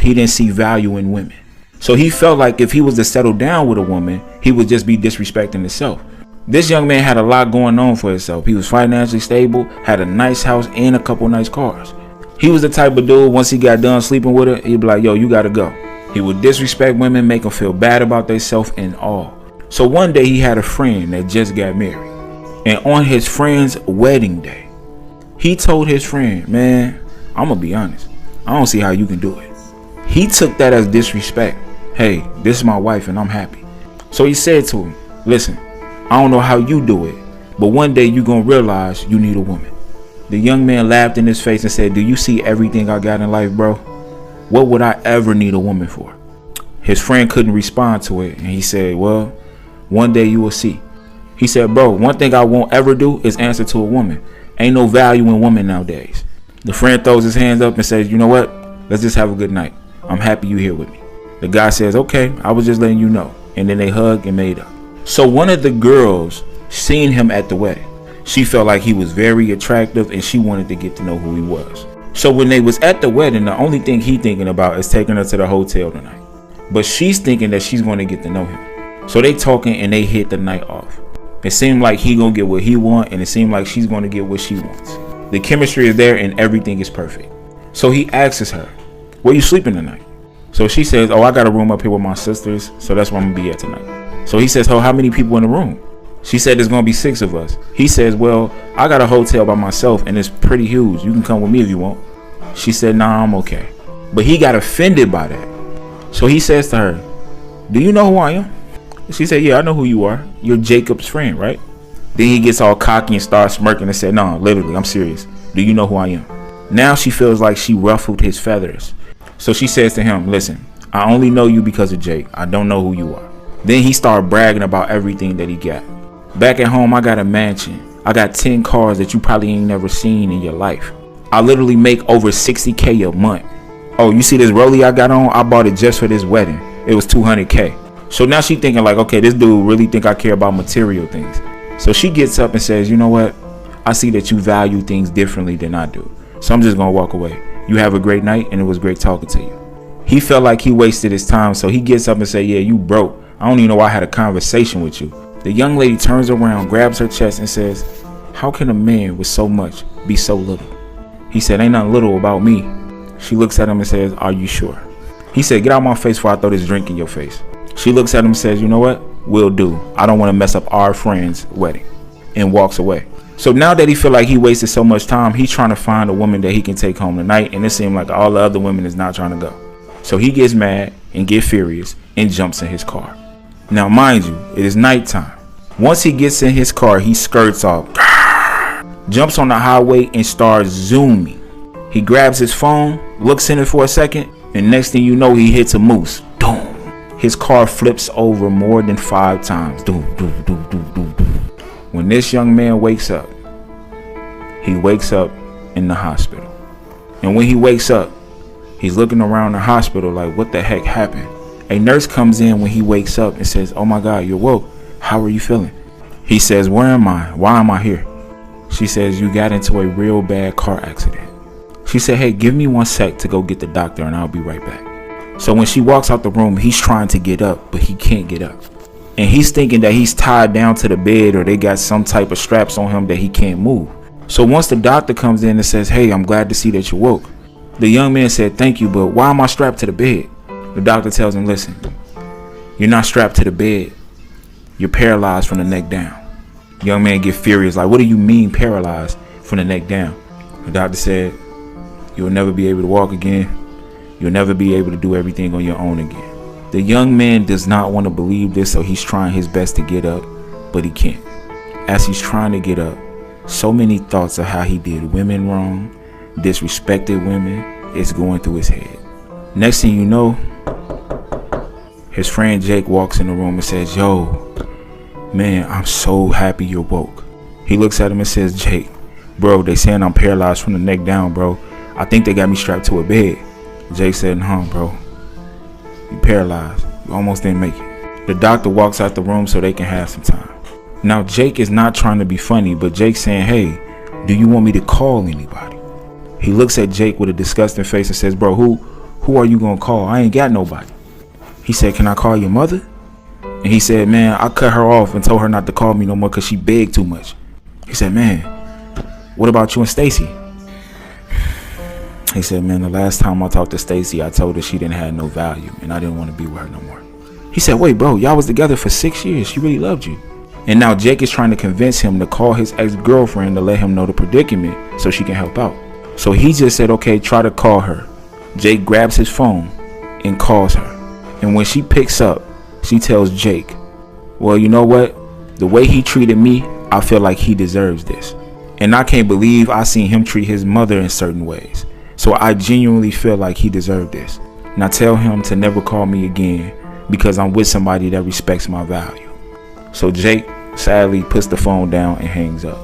he didn't see value in women. So he felt like if he was to settle down with a woman, he would just be disrespecting himself. This young man had a lot going on for himself. He was financially stable, had a nice house and a couple nice cars. He was the type of dude, once he got done sleeping with her, he'd be like, yo, you gotta go. He would disrespect women, make them feel bad about themselves and all. So one day he had a friend that just got married. And on his friend's wedding day, he told his friend, man, I'm gonna be honest, I don't see how you can do it. He took that as disrespect. Hey, this is my wife and I'm happy. So he said to him, listen, I don't know how you do it, but one day you're gonna realize you need a woman. The young man laughed in his face and said, do you see everything I got in life, bro? What would I ever need a woman for? His friend couldn't respond to it, and he said, well, one day you will see. He said, bro, one thing I won't ever do is answer to a woman. Ain't no value in women nowadays. The friend throws his hands up and says, you know what? Let's just have a good night. I'm happy you here with me. The guy says, okay, I was just letting you know. And then they hugged and made up. So one of the girls seen him at the wedding. She felt like he was very attractive and she wanted to get to know who he was. So when they was at the wedding, the only thing he thinking about is taking her to the hotel tonight. But she's thinking that she's going to get to know him. So they talking and they hit the night off. It seemed like he gonna get what he want, and it seemed like she's gonna get what she wants. The chemistry is there and everything is perfect. So he asks her, where you sleeping tonight? So she says, oh, I got a room up here with my sisters, so that's where I'm gonna be at tonight. So he says, oh, how many people in the room? She said, there's gonna be 6 of us. He says, well, I got a hotel by myself and it's pretty huge. You can come with me if you want. She said, nah, I'm okay. But he got offended by that. So he says to her, do you know who I am? She said, yeah, I know who you are. You're Jacob's friend, right? Then he gets all cocky and starts smirking and said, no, literally, I'm serious. Do you know who I am? Now she feels like she ruffled his feathers. So she says to him, listen, I only know you because of Jake. I don't know who you are. Then he started bragging about everything that he got. Back at home, I got a mansion. I got 10 cars that you probably ain't never seen in your life. I literally make over $60K a month. Oh, you see this rollie I got on? I bought it just for this wedding. It was $200K. So now she thinking like, okay, this dude really think I care about material things. So she gets up and says, you know what? I see that you value things differently than I do. So I'm just going to walk away. You have a great night and it was great talking to you. He felt like he wasted his time. So he gets up and say, yeah, you broke. I don't even know why I had a conversation with you. The young lady turns around, grabs her chest and says, how can a man with so much be so little? He said, ain't nothing little about me. She looks at him and says, are you sure? He said, get out my face before I throw this drink in your face. She looks at him and says, you know what? Will do. I don't want to mess up our friend's wedding. And walks away. So now that he feel like he wasted so much time, he's trying to find a woman that he can take home tonight. And it seemed like all the other women is not trying to go. So he gets mad and gets furious and jumps in his car. Now, mind you, it is nighttime. Once he gets in his car, he skirts off, jumps on the highway and starts zooming. He grabs his phone, looks in it for a second, and next thing you know, he hits a moose. Boom. His car flips over more than 5 times. When this young man wakes up, he wakes up in the hospital. And when he wakes up, he's looking around the hospital like, what the heck happened? A nurse comes in when he wakes up and says, oh my God, you're woke. How are you feeling? He says, where am I? Why am I here? She says, you got into a real bad car accident. She said, hey, give me 1 sec to go get the doctor and I'll be right back. So when she walks out the room, he's trying to get up, but he can't get up. And he's thinking that he's tied down to the bed or they got some type of straps on him that he can't move. So once the doctor comes in and says, hey, I'm glad to see that you woke. The young man said, thank you, but why am I strapped to the bed? The doctor tells him, listen, you're not strapped to the bed. You're paralyzed from the neck down. The young man gets furious, like, what do you mean paralyzed from the neck down? The doctor said, you'll never be able to walk again. You'll never be able to do everything on your own again. The young man does not want to believe this, so he's trying his best to get up, but he can't. As he's trying to get up, so many thoughts of how he did women wrong, disrespected women, is going through his head. Next thing you know, his friend Jake walks in the room and says, yo, man, I'm so happy you're woke. He looks at him and says, Jake, bro, they saying I'm paralyzed from the neck down, bro. I think they got me strapped to a bed. Jake said, bro, you paralyzed. You almost didn't make it. The doctor walks out the room so they can have some time. Now, Jake is not trying to be funny, but Jake's saying, hey, do you want me to call anybody? He looks at Jake with a disgusting face and says, bro, who Who are you gonna call? I ain't got nobody. He said, can I call your mother? And he said, man, I cut her off and told her not to call me no more because she begged too much. He said, man, what about you and Stacy? He said, man, the last time I talked to Stacy, I told her she didn't have no value and I didn't want to be with her no more. He said, wait, bro, y'all was together for 6 years. She really loved you. And now Jake is trying to convince him to call his ex-girlfriend to let him know the predicament so she can help out. So he just said, okay, try to call her. Jake grabs his phone and calls her. And when she picks up, she tells Jake, well, you know what? The way he treated me, I feel like he deserves this. And I can't believe I seen him treat his mother in certain ways. So I genuinely feel like he deserved this. Now tell him to never call me again because I'm with somebody that respects my value. So Jake sadly puts the phone down and hangs up.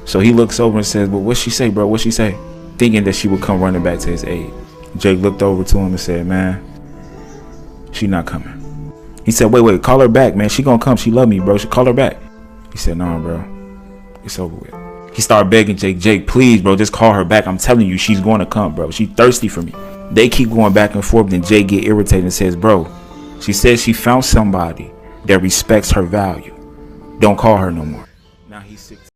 So he looks over and says, well, what'd she say, bro? What'd she say? Thinking that she would come running back to his aid. Jake looked over to him and said, man, she not coming. He said, wait, call her back, man. She gonna come. She love me, bro. She call her back. He said, nah, bro. It's over with. He started begging Jake, please, bro, just call her back. I'm telling you, she's going to come, bro. She's thirsty for me. They keep going back and forth. Then Jake get irritated and says, bro, she says she found somebody that respects her value. Don't call her no more. Now he's 16.